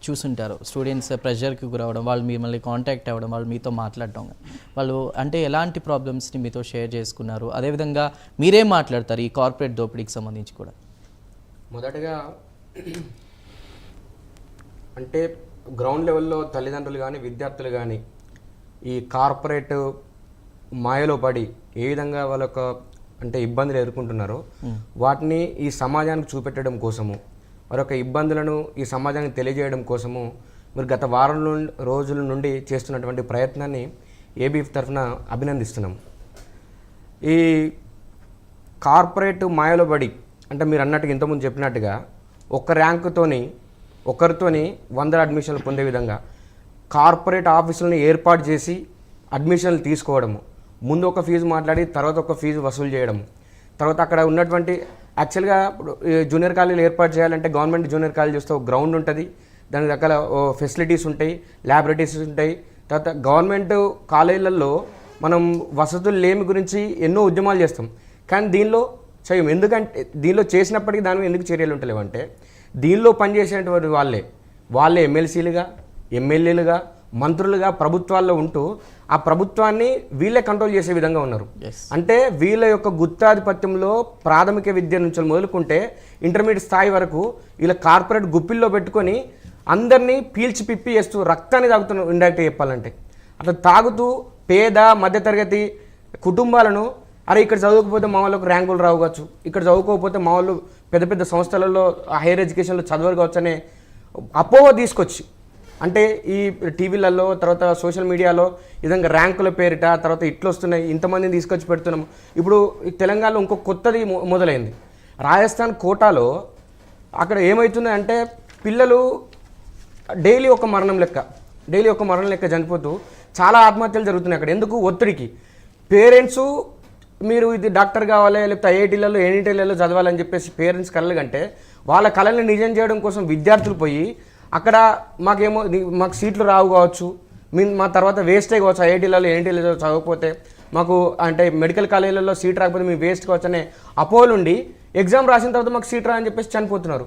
చూసుంటారు. స్టూడెంట్స్ ప్రెషర్కి గురవడం, వాళ్ళు మిమ్మల్ని కాంటాక్ట్ అవ్వడం, వాళ్ళు మీతో మాట్లాడడం, వాళ్ళు అంటే ఎలాంటి ప్రాబ్లమ్స్ని మీతో షేర్ చేసుకున్నారు, అదేవిధంగా మీరేం మాట్లాడతారు ఈ కార్పొరేట్ దోపిడీకి సంబంధించి కూడా? మొదటగా అంటే గ్రౌండ్ లెవెల్లో తల్లిదండ్రులు కానీ విద్యార్థులు కానీ ఈ కార్పొరేట్ మాయలో పడి ఏ విధంగా వాళ్ళొక అంటే ఇబ్బందులు ఎదుర్కొంటున్నారో వాటిని ఈ సమాజానికి చూపెట్టడం కోసము, మరొక ఇబ్బందులను ఈ సమాజానికి తెలియజేయడం కోసము మీరు గత వారం రోజుల నుండి చేస్తున్నటువంటి ప్రయత్నాన్ని ఏబీ తరఫున అభినందిస్తున్నాం. ఈ కార్పొరేట్ మాయలో పడి అంటే మీరు అన్నట్టుగా ఇంతకుముందు చెప్పినట్టుగా ఒక్క ర్యాంకుతోని ఒకరితోని 100 అడ్మిషన్లు పొందే విధంగా కార్పొరేట్ ఆఫీసులను ఏర్పాటు చేసి అడ్మిషన్లు తీసుకోవడము, ముందు ఒక ఫీజు మాట్లాడి తర్వాత ఒక ఫీజు వసూలు చేయడము, తర్వాత అక్కడ ఉన్నటువంటి యాక్చువల్గా జూనియర్ కాలేజీలు ఏర్పాటు చేయాలంటే గవర్నమెంట్ జూనియర్ కాలేజ్ చూస్తే ఒక గ్రౌండ్ ఉంటుంది, దానికి రకాల ఫెసిలిటీస్ ఉంటాయి, ల్యాబొరేటరీస్ ఉంటాయి. తర్వాత గవర్నమెంట్ కాలేజీలలో మనం వసతులు లేమి గురించి ఎన్నో ఉద్యమాలు చేస్తాం, కానీ దీనిలో చేయం. ఎందుకంటే దీనిలో చేసినప్పటికీ దాని మీద ఎందుకు చర్యలు ఉంటలేవంటే దీనిలో పనిచేసేటువంటి వాళ్ళే ఎమ్మెల్సీలుగా, ఎమ్మెల్యేలుగా, మంత్రులుగా ప్రభుత్వాల్లో ఉంటూ ఆ ప్రభుత్వాన్ని వీళ్ళే కంట్రోల్ చేసే విధంగా ఉన్నారు. అంటే వీళ్ళ యొక్క గుత్తాధిపత్యంలో ప్రాథమిక విద్య నుంచి మొదలుకుంటే ఇంటర్మీడియట్ స్థాయి వరకు వీళ్ళ కార్పొరేట్ గుప్పిల్లో పెట్టుకొని అందరినీ పీల్చి పిప్పి చేస్తూ రక్తాన్ని తాగుతున్నారు. ఇండైరెక్ట్గా చెప్పాలంటే అట్లా తాగుతూ పేద మధ్యతరగతి కుటుంబాలను అరే ఇక్కడ చదువుకోకపోతే మా వాళ్ళకు ర్యాంకులు రావు కావచ్చు, ఇక్కడ చదువుకోకపోతే మా వాళ్ళు పెద్ద పెద్ద సంస్థలలో హైయర్ ఎడ్యుకేషన్లో చదవరు కావచ్చు అనే అపోహ తీసుకొచ్చి అంటే ఈ టీవీలలో తర్వాత సోషల్ మీడియాలో ఈ విధంగా ర్యాంకుల పేరిట తర్వాత ఇట్లు వస్తున్నాయి, ఇంతమందిని తీసుకొచ్చి పెడుతున్నాము. ఇప్పుడు తెలంగాణలో ఇంకో కొత్తది మొదలైంది. రాజస్థాన్ కోటాలో అక్కడ ఏమవుతుంది అంటే పిల్లలు డైలీ ఒక మరణం లెక్క చనిపోతూ చాలా ఆత్మహత్యలు జరుగుతున్నాయి అక్కడ. ఎందుకు? ఒత్తిడికి. పేరెంట్సు మీరు ఇది డాక్టర్ కావాలి లేకపోతే ఐఐటీలలో ఎన్ఐటీలలో చదవాలని చెప్పేసి పేరెంట్స్ కలలు కంటే వాళ్ళ కళల్ని నిజం చేయడం కోసం విద్యార్థులు పోయి అక్కడ మాకు సీట్లు రావు కావచ్చు, మా తర్వాత వేస్టే కావచ్చు, ఐఐటీలలో ఎన్ఐటీలలో చదవకపోతే మాకు అంటే మెడికల్ కాలేజీలలో సీట్ రాకపోతే మేము వేస్ట్ కావచ్చు అనే అపోహలుండి ఎగ్జామ్ రాసిన తర్వాత మాకు సీట్ రా అని చెప్పేసి చనిపోతున్నారు.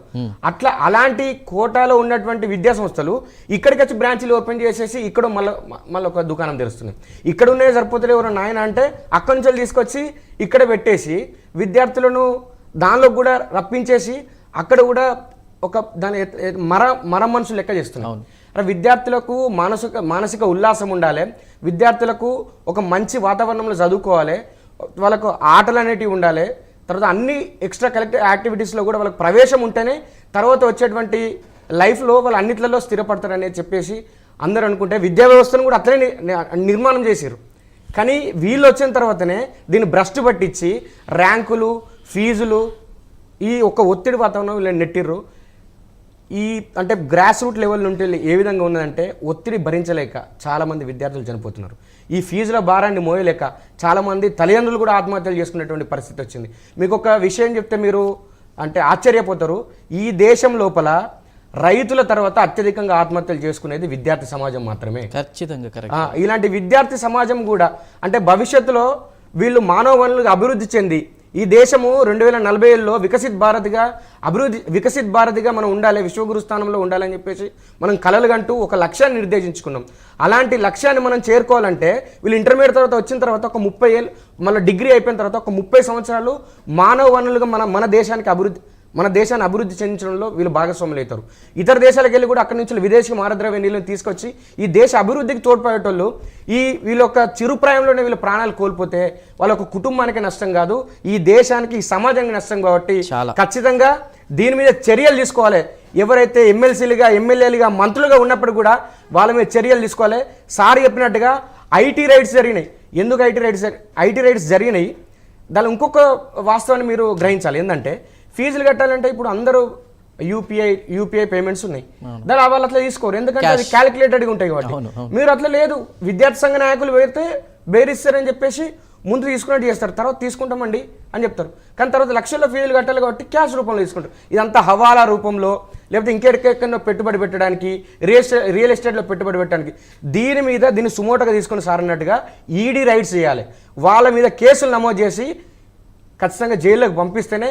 అలాంటి కోటాలో ఉన్నటువంటి విద్యా సంస్థలు ఇక్కడికి వచ్చి బ్రాంచీలు ఓపెన్ చేసేసి ఇక్కడ మళ్ళీ ఒక దుకాణం తెరుస్తున్నాయి. ఇక్కడ ఉన్నే సరిపోతుంది ఎవరు నాయన అంటే అక్కడి నుంచి తీసుకొచ్చి ఇక్కడ పెట్టేసి విద్యార్థులను దానిలో కూడా రప్పించేసి అక్కడ కూడా ఒక దాని మర మనుషులు లెక్క చేస్తున్నాం. విద్యార్థులకు మానసిక ఉల్లాసం ఉండాలి, విద్యార్థులకు ఒక మంచి వాతావరణంలో చదువుకోవాలి, వాళ్ళకు ఆటలు అనేటివి ఉండాలి, తర్వాత అన్ని ఎక్స్ట్రా కలెక్టివ్ యాక్టివిటీస్లో కూడా వాళ్ళకి ప్రవేశం ఉంటేనే తర్వాత వచ్చేటువంటి లైఫ్లో వాళ్ళు అన్నిట్లలో స్థిరపడతారని చెప్పేసి అందరూ అనుకుంటే విద్యా వ్యవస్థను కూడా అట్లనే నిర్మాణం చేశారు. కానీ వీళ్ళు వచ్చిన తర్వాతనే దీన్ని భ్రష్టు పట్టించి ర్యాంకులు, ఫీజులు, ఈ ఒక ఒత్తిడి వాతావరణం వీళ్ళని నెట్టిర్రు. ఈ అంటే గ్రాస్ రూట్ లెవెల్ నుండి ఏ విధంగా ఉన్నదంటే ఒత్తిడి భరించలేక చాలామంది విద్యార్థులు చనిపోతున్నారు. ఈ ఫీజుల భారాన్ని మోయలేక చాలామంది తల్లిదండ్రులు కూడా ఆత్మహత్యలు చేసుకునేటువంటి పరిస్థితి వచ్చింది. మీకు ఒక విషయం చెప్తే మీరు అంటే ఆశ్చర్యపోతారు. ఈ దేశం లోపల రైతుల తర్వాత అత్యధికంగా ఆత్మహత్యలు చేసుకునేది విద్యార్థి సమాజం మాత్రమే. ఖచ్చితంగా ఇలాంటి విద్యార్థి సమాజం కూడా అంటే భవిష్యత్తులో వీళ్ళు మానవ వనరులుగా అభివృద్ధి చెంది ఈ దేశము 2047లో వికసిత్ భారతిగా మనం ఉండాలి, విశ్వగురు స్థానంలో ఉండాలని చెప్పేసి మనం కలలు కంటూ ఒక లక్ష్యాన్ని నిర్దేశించుకున్నాం. అలాంటి లక్ష్యాన్ని మనం చేరుకోవాలంటే వీళ్ళు ఇంటర్మీడియట్ తర్వాత వచ్చిన తర్వాత ఒక 30 ఏళ్ళు మళ్ళీ డిగ్రీ అయిపోయిన తర్వాత ఒక 30 సంవత్సరాలు మానవ వనరులుగా మన దేశాన్ని అభివృద్ధి చెందించడంలో వీళ్ళు భాగస్వాములు అవుతారు. ఇతర దేశాలకు వెళ్ళి కూడా అక్కడి నుంచి విదేశీ మారద్రవ్య నీళ్ళని తీసుకొచ్చి ఈ దేశ అభివృద్ధికి తోడ్పడేటోళ్ళు వీళ్ళ యొక్క చిరుప్రాయంలోనే వీళ్ళ ప్రాణాలు కోల్పోతే వాళ్ళ ఒక కుటుంబానికి నష్టం కాదు, ఈ దేశానికి ఈ సమాజానికి నష్టం. కాబట్టి ఖచ్చితంగా దీని మీద చర్యలు తీసుకోవాలి. ఎవరైతే ఎమ్మెల్సీలుగా, ఎమ్మెల్యేలుగా, మంత్రులుగా ఉన్నప్పుడు కూడా వాళ్ళ మీద చర్యలు తీసుకోవాలి. సార్ చెప్పినట్టుగా ఐటీ రైట్స్ జరిగినాయి. ఎందుకు ఐటీ రైట్స్ జరిగినాయి? దాని ఇంకొక వాస్తవాన్ని మీరు గ్రహించాలి. ఏంటంటే ఫీజులు కట్టాలంటే ఇప్పుడు అందరూ యూపీఐ పేమెంట్స్ ఉన్నాయి, దాని వాళ్ళు అట్లా తీసుకోరు, ఎందుకంటే అది క్యాలిక్యులేటెడ్గా ఉంటాయి కాబట్టి. మీరు అట్లా లేదు, విద్యార్థి సంఘ నాయకులు వేస్తే బేరిస్తారని చెప్పేసి ముందు తీసుకున్నట్టు చేస్తారు, తర్వాత తీసుకుంటామండి అని చెప్తారు. కానీ తర్వాత లక్షల్లో ఫీజులు కట్టాలి కాబట్టి క్యాష్ రూపంలో తీసుకుంటారు. ఇదంతా హవాలా రూపంలో లేకపోతే ఇంకెక్కడెక్కడో పెట్టుబడి పెట్టడానికి, రియల్ ఎస్టేట్లో పెట్టుబడి పెట్టడానికి, దీన్ని సుమోటోగా తీసుకొని సారన్నట్టుగా ఈడీ రైట్స్ చేయాలి. వాళ్ళ మీద కేసులు నమోదు చేసి ఖచ్చితంగా జైల్లోకి పంపిస్తేనే